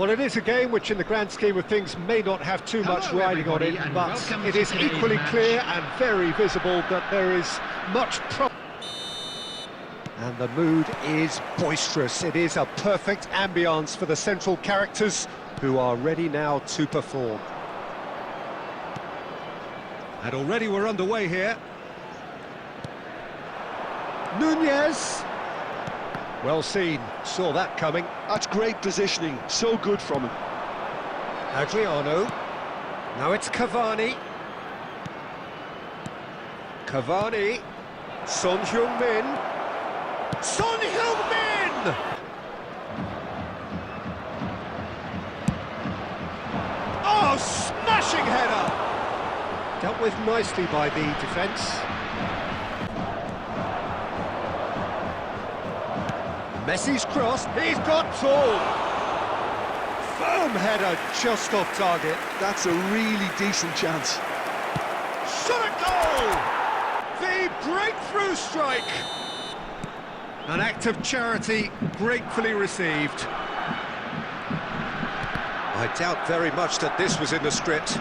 Well, it is a game which in the grand scheme of things may not have too much riding on it, but it is equally clear and very visible that there is much and the mood is boisterous. It is a perfect ambience for the central characters who are ready now to perform. And already we're underway here. Nunez. Well seen, saw that coming. That's great positioning, so good from him. Adriano. Now it's Cavani. Cavani. Son Heung-min. Son Heung-min! Oh, smashing header! Dealt with nicely by the defence. Messi's cross, he's got all. Firm header just off target. That's a really decent chance. Shot at goal! The breakthrough strike! An act of charity gratefully received. I doubt very much that this was in the script.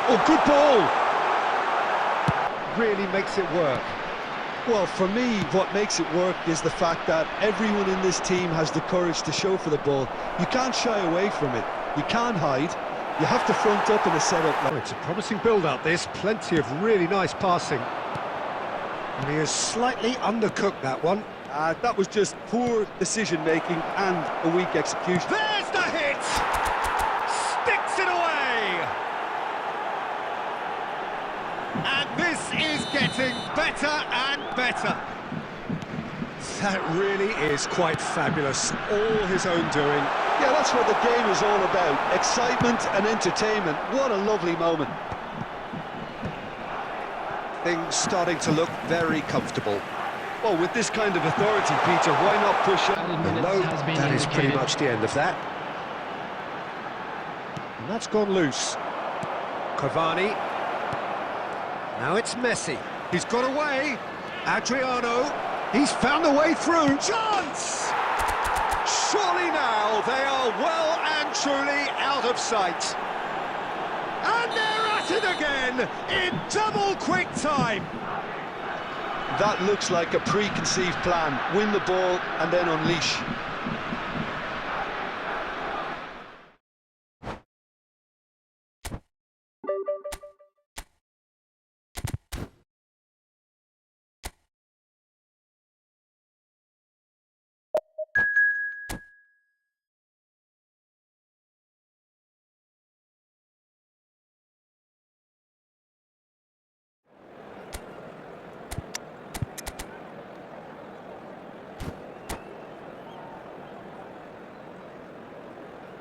Oh, good ball! Really makes it work. Well, for me, what makes it work is the fact that everyone in this team has the courage to show for the ball. You can't shy away from it. You can't hide. You have to front up in a setup. Oh, it's a promising build-up, this. Plenty of really nice passing. And he has slightly undercooked that one. That was just poor decision-making and a weak execution. There's the hit! Sticks it away! And this is getting better and better. That really is quite fabulous. All his own doing. Yeah, that's what the game is all about. Excitement and entertainment. What a lovely moment. Things starting to look very comfortable. Well, with this kind of authority, Peter, why not push up? No, that is pretty much the end of that. And that's gone loose. Cavani. Now it's Messi. He's got away. Adriano. He's found a way through. Chance! Surely now they are well and truly out of sight. And they're at it again in double quick time. That looks like a preconceived plan. Win the ball and then unleash.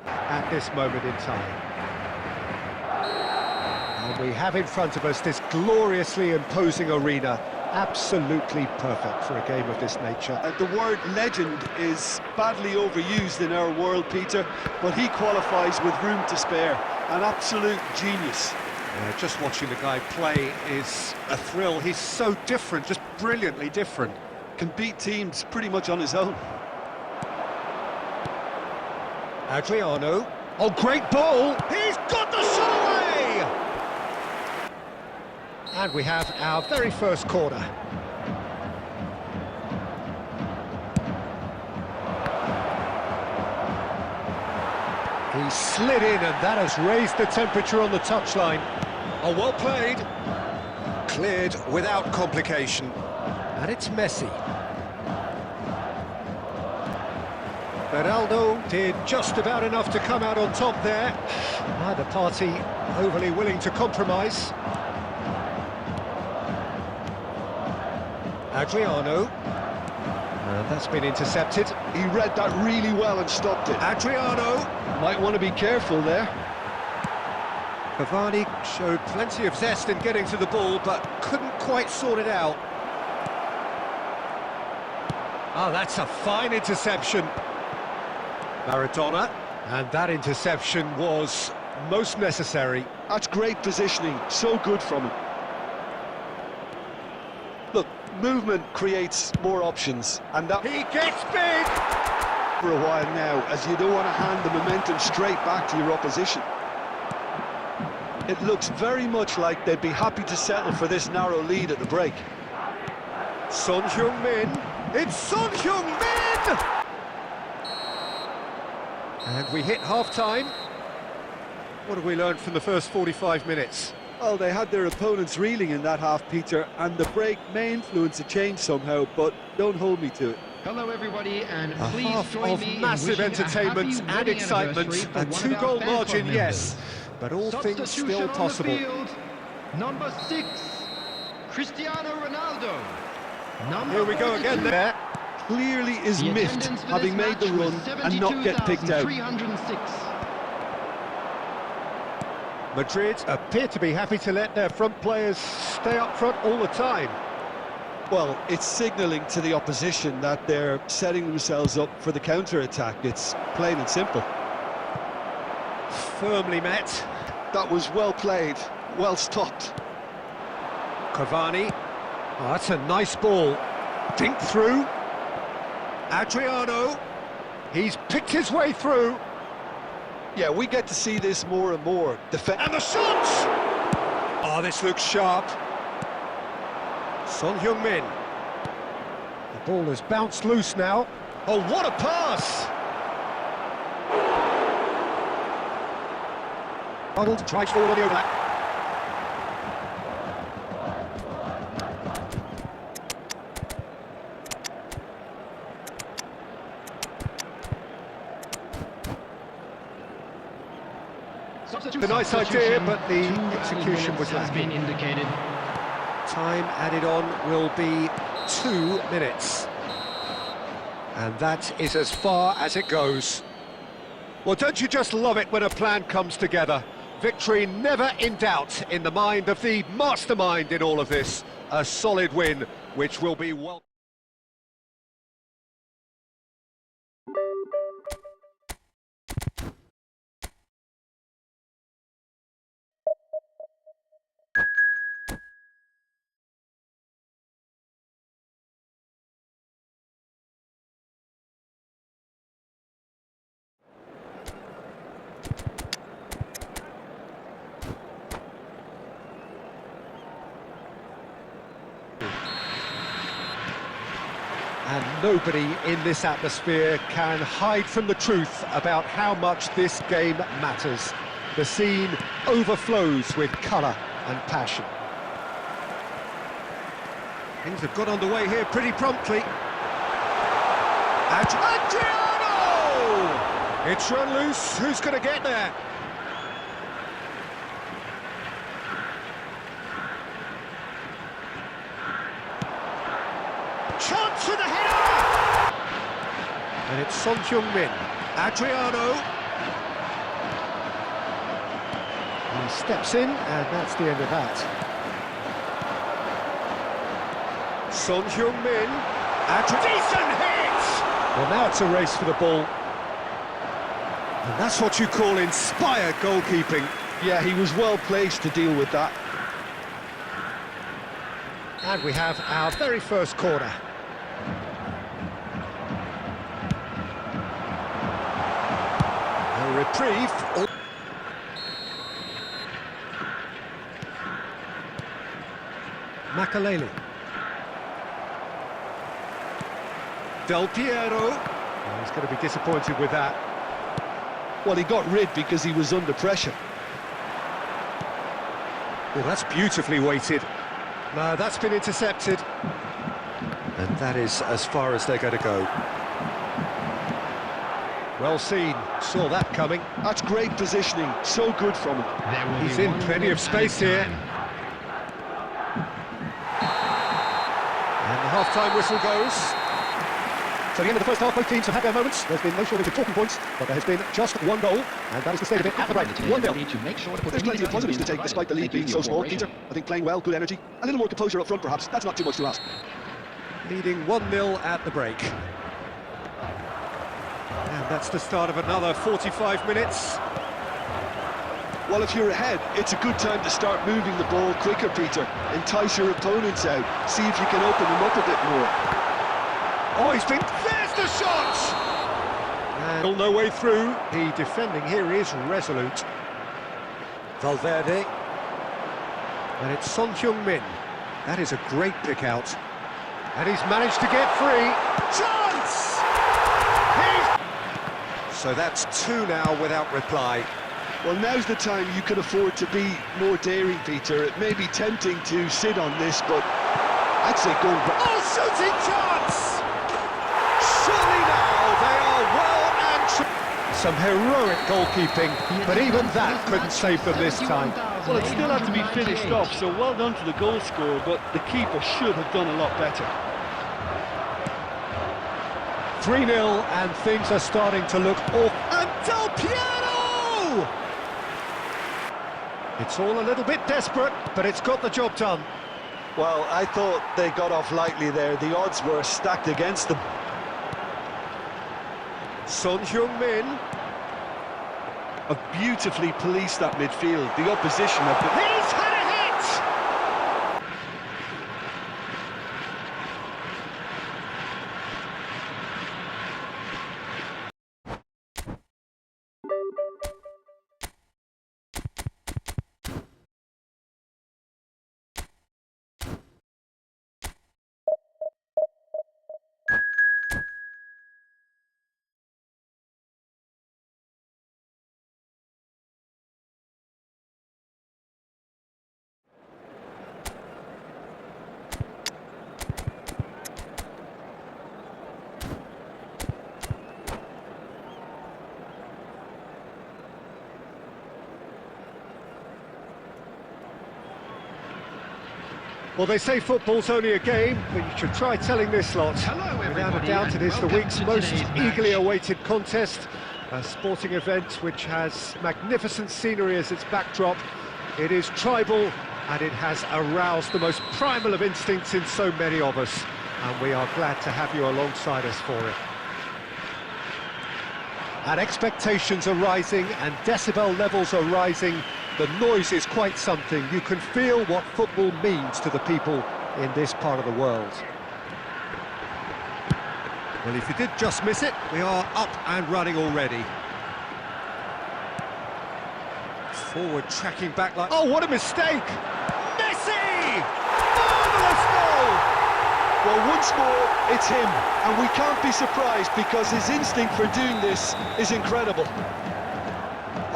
At this moment in time. And we have in front of us this gloriously imposing arena, absolutely perfect for a game of this nature. The word legend is badly overused in our world, Peter, but he qualifies with room to spare. An absolute genius. Just watching the guy play is a thrill. He's so different, just brilliantly different. Can beat teams pretty much on his own. Adriano. Oh, great ball! He's got the shot away! And we have our very first corner. He slid in, and that has raised the temperature on the touchline. Oh, well played. Cleared without complication. And it's Messi. Ronaldo did just about enough to come out on top there. Neither party overly willing to compromise. Adriano. And that's been intercepted. He read that really well and stopped it. Adriano. Might want to be careful there. Cavani showed plenty of zest in getting to the ball, but couldn't quite sort it out. Oh, that's a fine interception. Maradona, and that interception was most necessary. That's great positioning, so good from him. movement creates more options, and that He gets big! for a while now, as you don't want to hand the momentum straight back to your opposition. It looks very much like they'd be happy to settle for this narrow lead at the break. Son Heung-min. It's Son Heung-min! And we hit half-time. What have we learned from the first 45 minutes? Well, they had their opponents reeling in that half, Peter, and the break may influence a change somehow, but don't hold me to it. Hello everybody, and A please half join of me in massive wishing a entertainment happy and wedding excitement, anniversary for a one of our two-goal fan margin, club yes, members. but all things Substitution still on the possible. field, number 6, Cristiano Ronaldo. Number Here we go 42, again there. Clearly is the miffed, attendance for having this made the match run was and not get picked out. 72,306. Madrid appear to be happy to let their front players stay up front all the time. Well, it's signalling to the opposition that they're setting themselves up for the counter-attack. It's plain and simple. Firmly met. That was well played, well stopped. Cavani. Oh, that's a nice ball. Dink through. Adriano. He's picked his way through. Yeah, we get to see this more and more. And the shot! Oh, this looks sharp. Son Heung-min. The ball has bounced loose now. Oh, what a pass! Arnold tries forward on the overlap. A nice idea, but the execution was has been lacking. indicated. Time added on will be 2 minutes. And that is as far as it goes. Well, don't you just love it when a plan comes together? Victory never in doubt in the mind of the mastermind in all of this. A solid win, which will be well... And nobody in this atmosphere can hide from the truth about how much this game matters. The scene overflows with colour and passion. Things have got underway here pretty promptly. Adriano! It's run loose. Who's going to get there? Chance for the header! And it's Son Heung-min. Adriano. He steps in, and that's the end of that. Son Heung-min. Decent hit! Well, now it's a race for the ball. And that's what you call inspired goalkeeping. Yeah, he was well placed to deal with that. And we have our very first corner. A reprieve. Makaleli. Del Piero. Oh, he's going to be disappointed with that. Well, he got rid because he was under pressure. Well, that's beautifully weighted. No, that's been intercepted. And that is as far as they're going to go. Well seen, saw that coming. That's great positioning, so good from him. He's in plenty of space here. And the half-time whistle goes. So at the end of the first half, both teams have had their moments. There's been no shortage of talking points, but there has been just one goal, and that is the state of it at the break. 1-0. There's plenty of positives to take despite the lead being so small, Peter. I think playing well, good energy, a little more composure up front perhaps, that's not too much to ask. Leading 1-0 at the break. And that's the start of another 45 minutes. Well, if you're ahead, it's a good time to start moving the ball quicker, Peter. Entice your opponents out. See if you can open them up a bit more. Oh, there's the shot! And no way through. The defending here is resolute. Valverde. And it's Son Heung-min. That is a great pick out. And he's managed to get free. Chance! So that's two now without reply. Well, now's the time you can afford to be more daring, Peter. It may be tempting to sit on this, but I'd say go. Oh, shooting chance! Surely now they are well and some heroic goalkeeping, but even that couldn't save them this time. Well, it still had to be finished off, so well done to the goal scorer, but the keeper should have done a lot better. 3-0, and things are starting to look off. And Del Piero! It's all a little bit desperate, but it's got the job done. Well, I thought they got off lightly there. The odds were stacked against them. Son Heung-min Have beautifully policed that midfield. The opposition have been... He's had a hit! Well, they say football's only a game, but you should try telling this lot. Without a doubt, it is the week's most eagerly awaited contest. A sporting event which has magnificent scenery as its backdrop. It is tribal, and it has aroused the most primal of instincts in so many of us. And we are glad to have you alongside us for it. And expectations are rising, and decibel levels are rising. The noise is quite something. You can feel what football means to the people in this part of the world. Well, if you did just miss it, we are up and running already. Forward tracking back like... Oh, what a mistake! Messi! Marvellous goal! Well, once more, it's him. And we can't be surprised because his instinct for doing this is incredible.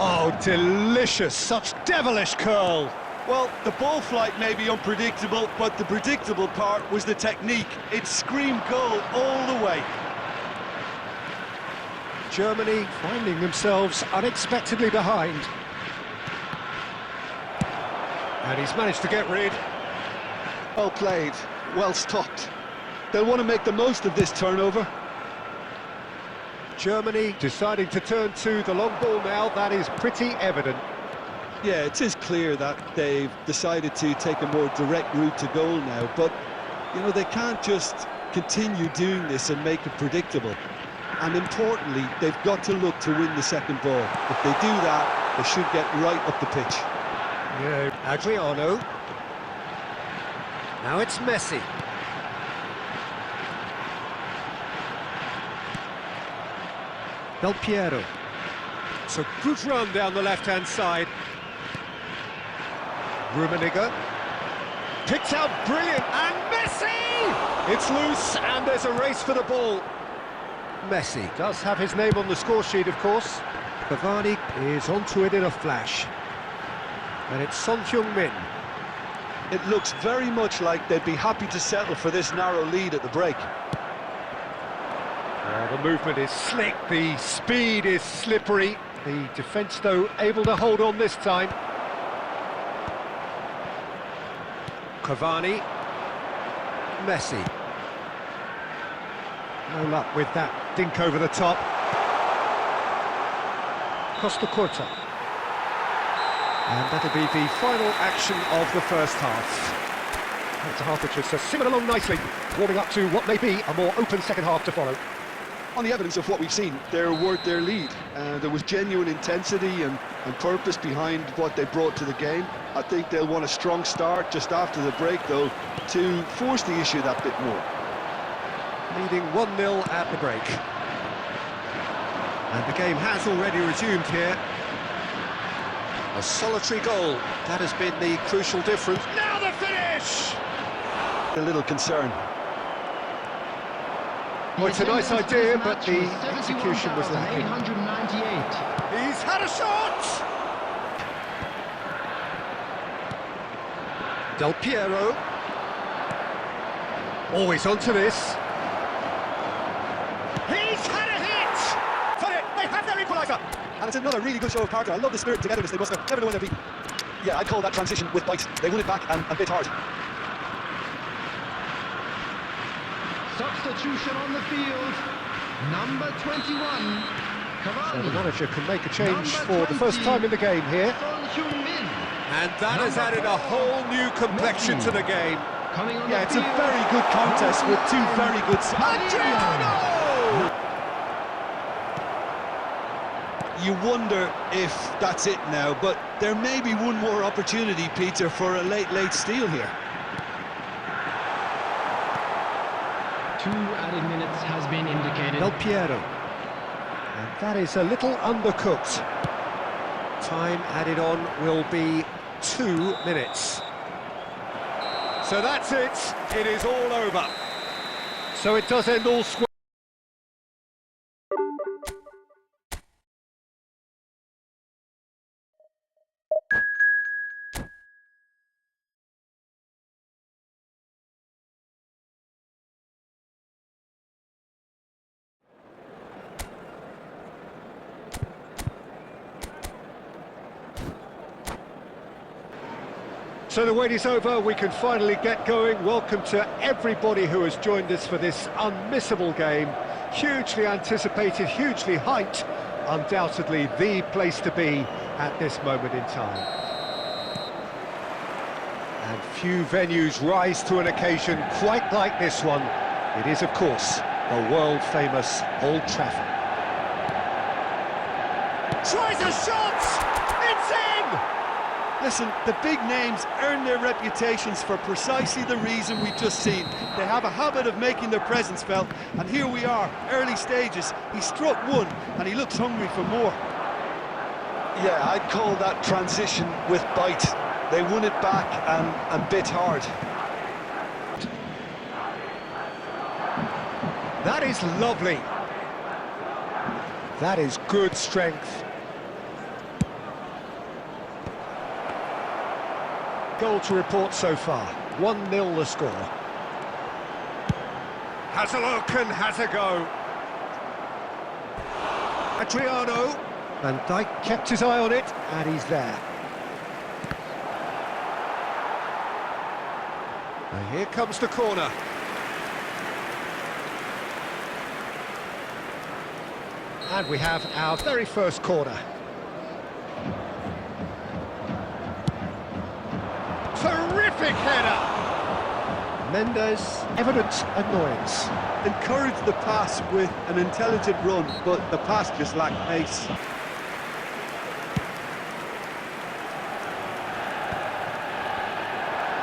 Oh, delicious, such devilish curl. Well, the ball flight may be unpredictable, but the predictable part was the technique. It screamed goal all the way. Germany finding themselves unexpectedly behind. And he's managed to get rid. Well played, well stopped. They'll want to make the most of this turnover. Germany deciding to turn to the long ball now, that is pretty evident. Yeah, it is clear that they've decided to take a more direct route to goal now, but, you know, they can't just continue doing this and make it predictable. And importantly, they've got to look to win the second ball. If they do that, they should get right up the pitch. Yeah, Adriano. Now it's Messi. Del Piero. It's a good run down the left-hand side. Rummenigge. Picked out brilliant, and Messi! It's loose, and there's a race for the ball. Messi does have his name on the score sheet, of course. Cavani is onto it in a flash. And it's Son Heung-min. It looks very much like they'd be happy to settle for this narrow lead at the break. The movement is slick, the speed is slippery. The defence, though, able to hold on this time. Cavani. Messi. No luck with that dink over the top. Costa Curta. And that'll be the final action of the first half. That's a half which has simmered along nicely, warming up to what may be a more open second half to follow. On the evidence of what we've seen, they're worth their lead. There was genuine intensity and and purpose behind what they brought to the game. I think they'll want a strong start just after the break, though, to force the issue that bit more. Leading 1-0 at the break. And the game has already resumed here. A solitary goal, that has been the crucial difference. Now the finish! A little concern. Well, it's a nice idea, but the execution was lacking. 898. He's had a shot! Del Piero. Always onto this. He's had a hit! For it, they have their equaliser! And it's another really good show of character. I love the spirit and togetherness. They must have never known their beat. Yeah, I'd call that transition with bite. They won it back and bit hard. Substitution on the field. Number 21. So the Cavani. manager can make a change Number for the first 20, time in the game here. Son Heung-min. And that has added a whole new complexion to the game. Coming on Yeah, the it's a field. very good contest with two very good sides. Adriano! You wonder if that's it now, but there may be one more opportunity, Peter, for a late steal here. 2 added minutes has been indicated. Del Piero. And that is a little undercooked. Time added on will be 2 minutes. So that's it. It is all over. So it does end all square. So the wait is over, we can finally get going. Welcome to everybody who has joined us for this unmissable game. Hugely anticipated, hugely hyped. Undoubtedly the place to be at this moment in time. And few venues rise to an occasion quite like this one. It is, of course, the world-famous Old Trafford. Tries a shot! It's in! Listen, the big names earn their reputations for precisely the reason we've just seen. They have a habit of making their presence felt, and here we are, early stages. He struck one, and he looks hungry for more. Yeah, I'd call that transition with bite. They won it back and bit hard. That is lovely. That is good strength. Goal to report so far. 1-0 the score. Has a look and has a go. Adriano. Van Dijk kept his eye on it, and he's there. And here comes the corner. And we have our very first corner. Terrific header! Mendes, evident annoyance. Encouraged the pass with an intelligent run, but the pass just lacked pace.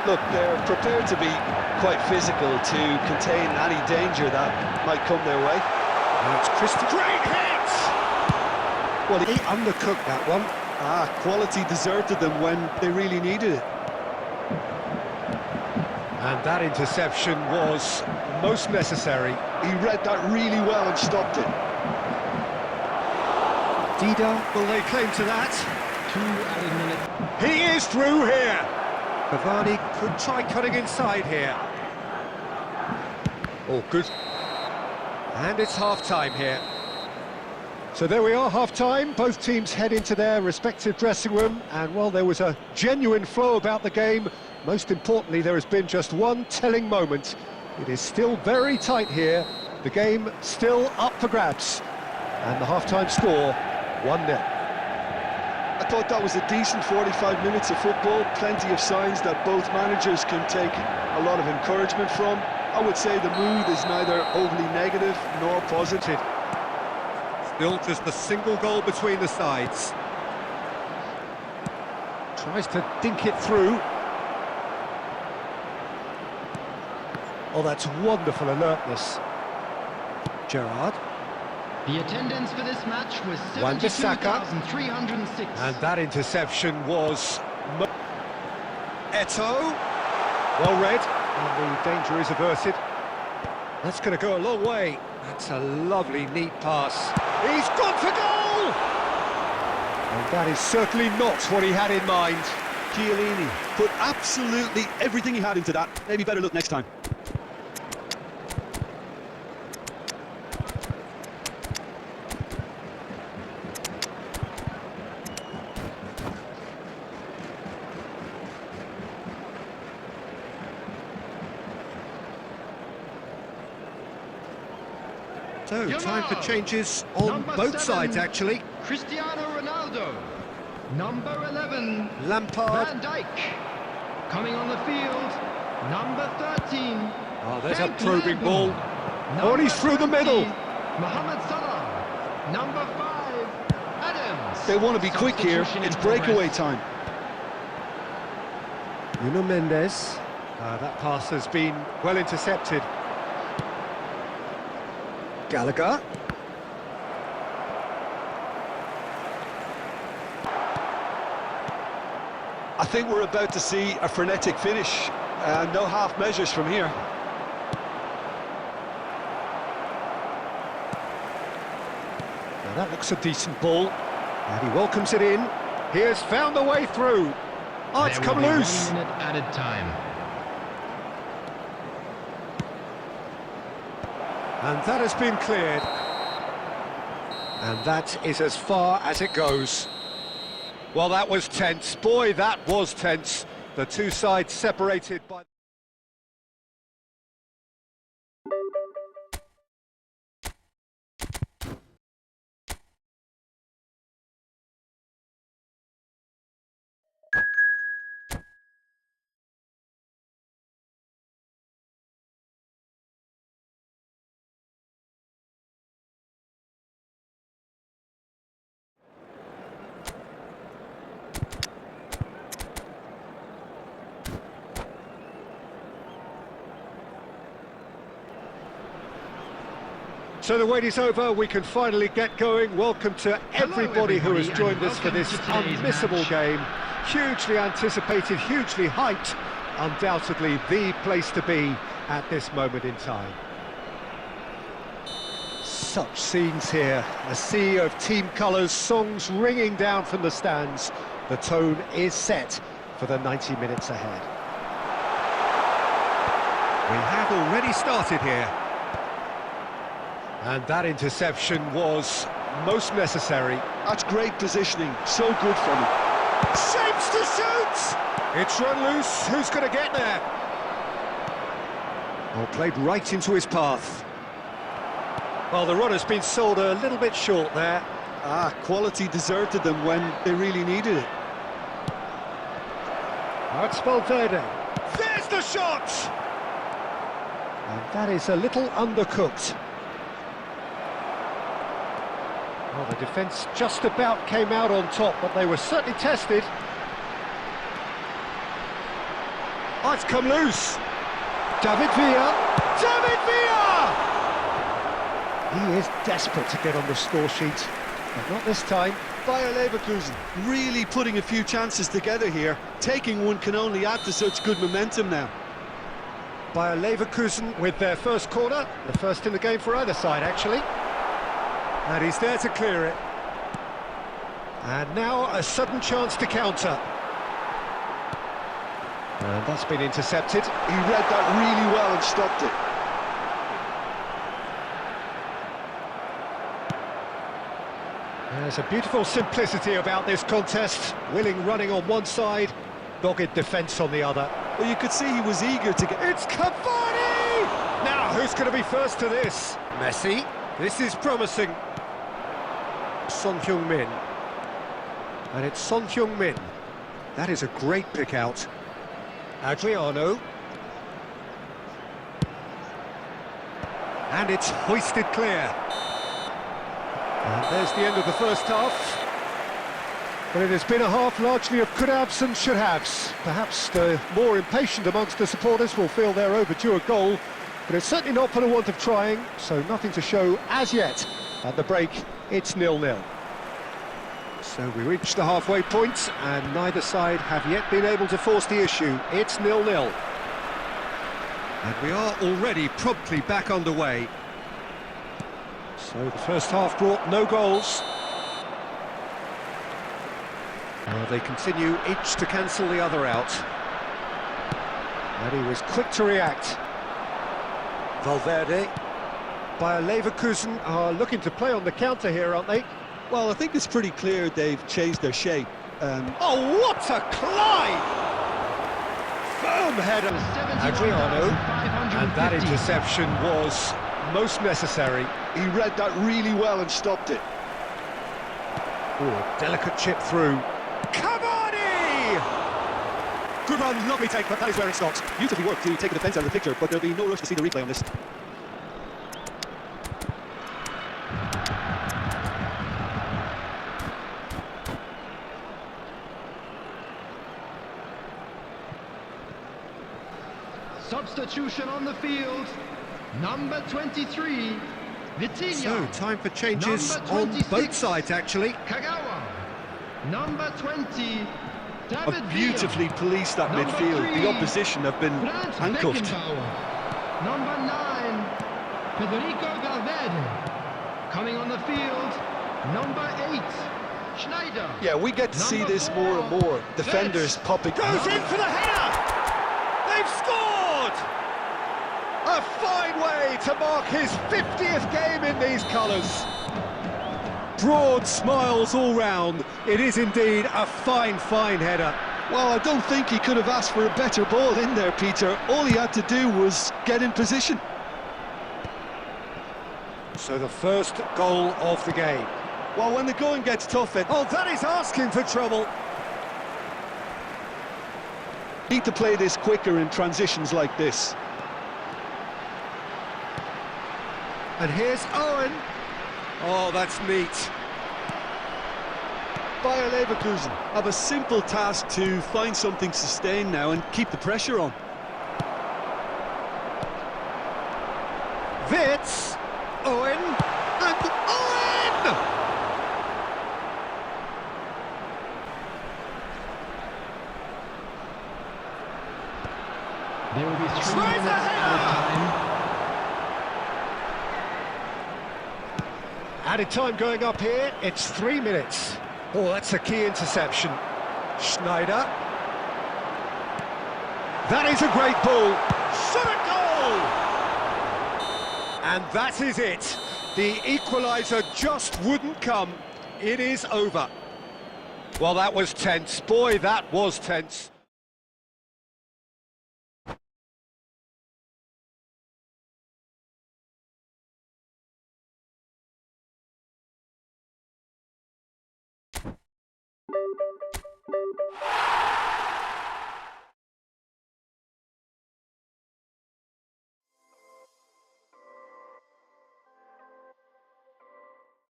Look, they're prepared to be quite physical to contain any danger that might come their way. And it's Christie. Great hit! Well, he undercooked that one. Quality deserted them when they really needed it. And that interception was most necessary. He read that really well and stopped it. Dida, will they claim to that? 2 added minutes. He is through here! Cavani could try cutting inside here. Oh, good. And it's half-time here. So there we are, half-time. Both teams head into their respective dressing room. And, well, there was a genuine flow about the game. Most importantly, there has been just one telling moment. It is still very tight here. The game still up for grabs. And the half-time score, 1-0. I thought that was a decent 45 minutes of football. Plenty of signs that both managers can take a lot of encouragement from. I would say the mood is neither overly negative nor positive. Still just a single goal between the sides. Tries to dink it through. Oh, that's wonderful alertness. Gerrard. The attendance for this match was Wan-Bissaka. 72,306. And that interception was... Eto'o. Well read, and the danger is averted. That's going to go a long way. That's a lovely, neat pass. He's gone for goal! And that is certainly not what he had in mind. Chiellini put absolutely everything he had into that. Maybe better look next time. So, time for changes on both sides, actually. Cristiano Ronaldo. Number 11. Lampard. Van Dijk. Coming on the field. Number 13. Oh, there's a Frank probing Lampard. ball. Oh, and he's through the 20, middle. Mohamed Salah. Number 5. Adams. They want to be quick here. Substitution It's in breakaway progress. time. Nuno Mendes. That pass has been well intercepted. Gallagher. I think we're about to see a frenetic finish. No half measures from here. Now that looks a decent ball. And he welcomes it in. He has found the way through. Oh, it's There come will be loose. 1 minute added time. And that has been cleared. And that is as far as it goes. Well, that was tense. Boy, that was tense. The two sides separated by... So the wait is over, we can finally get going. Welcome to everybody who has joined us for this unmissable game. Hugely anticipated, hugely hyped. Undoubtedly the place to be at this moment in time. Such scenes here. A sea of team colours, songs ringing down from the stands. The tone is set for the 90 minutes ahead. We have already started here. And that interception was most necessary. That's great positioning. So good from him. Shapes to shoot! It's run loose. Who's going to get there? Oh, played right into his path. Well, the run has been sold a little bit short there. Quality deserted them when they really needed it. Now it's Valverde. There's the shot! And that is a little undercooked. Well, the defence just about came out on top, but they were certainly tested. Oh, it's come loose. David Villa. David Villa! He is desperate to get on the score sheet, but not this time. Bayer Leverkusen really putting a few chances together here. Taking one can only add to such good momentum now. Bayer Leverkusen with their first corner, the first in the game for either side, actually. And he's there to clear it. And now a sudden chance to counter. And that's been intercepted. He read that really well and stopped it. There's a beautiful simplicity about this contest. Willing running on one side, dogged defence on the other. Well, you could see he was eager to get... It's Cavani! Now, who's going to be first to this? Messi. This is promising. Son Heung-min. And it's Son Heung-min. That is a great pick out. Adriano. And it's hoisted clear. And there's the end of the first half. Well, it has been a half largely of could-haves and should-haves. Perhaps the more impatient amongst the supporters will feel they're overdue a goal, but it's certainly not for the want of trying, so nothing to show as yet. At the break, it's 0-0. So we reach the halfway point, and neither side have yet been able to force the issue. It's 0-0. And we are already promptly back underway. So the first half brought no goals. Well, they continue each to cancel the other out. And he was quick to react. Valverde. Bayer Leverkusen are looking to play on the counter here, aren't they? Well, I think it's pretty clear they've changed their shape. Oh, what a climb! Firm header. Adriano. And that interception was most necessary. He read that really well and stopped it. Ooh, a delicate chip through. Cavani! Good run, lovely take, but that is where it stops. Beautifully worked to take the defence out of the picture, but there'll be no rush to see the replay on this. Substitution on the field. Number 23, Vitinha. So, time for changes on both sides, actually. Kagawa. Number 20, David Have beautifully policed that Number midfield. 3, The opposition have been Franz handcuffed. Beckenbauer. Number 9, Federico Valverde. Coming on the field, number 8, Schneider. Yeah, we get to see Number this 4, more and more. Defenders popping. Goes in for the header! They've scored! A fine way to mark his 50th game in these colours. Broad smiles all round. It is indeed a fine, fine header. Well, I don't think he could have asked for a better ball in there, Peter. All he had to do was get in position. So the first goal of the game. Well, when the going gets tough, Oh, that is asking for trouble. need to play this quicker in transitions like this. And here's Owen. Oh, that's neat. Bayer Leverkusen have a simple task to find something sustained now and keep the pressure on. Witz, Owen, and Owen! There will be 3 Tries minutes the added time. Added time going up here, it's 3 minutes. Oh, that's a key interception. Schneider. That is a great ball. Shot a goal! And that is it. The equaliser just wouldn't come. It is over. Well, that was tense. Boy, that was tense.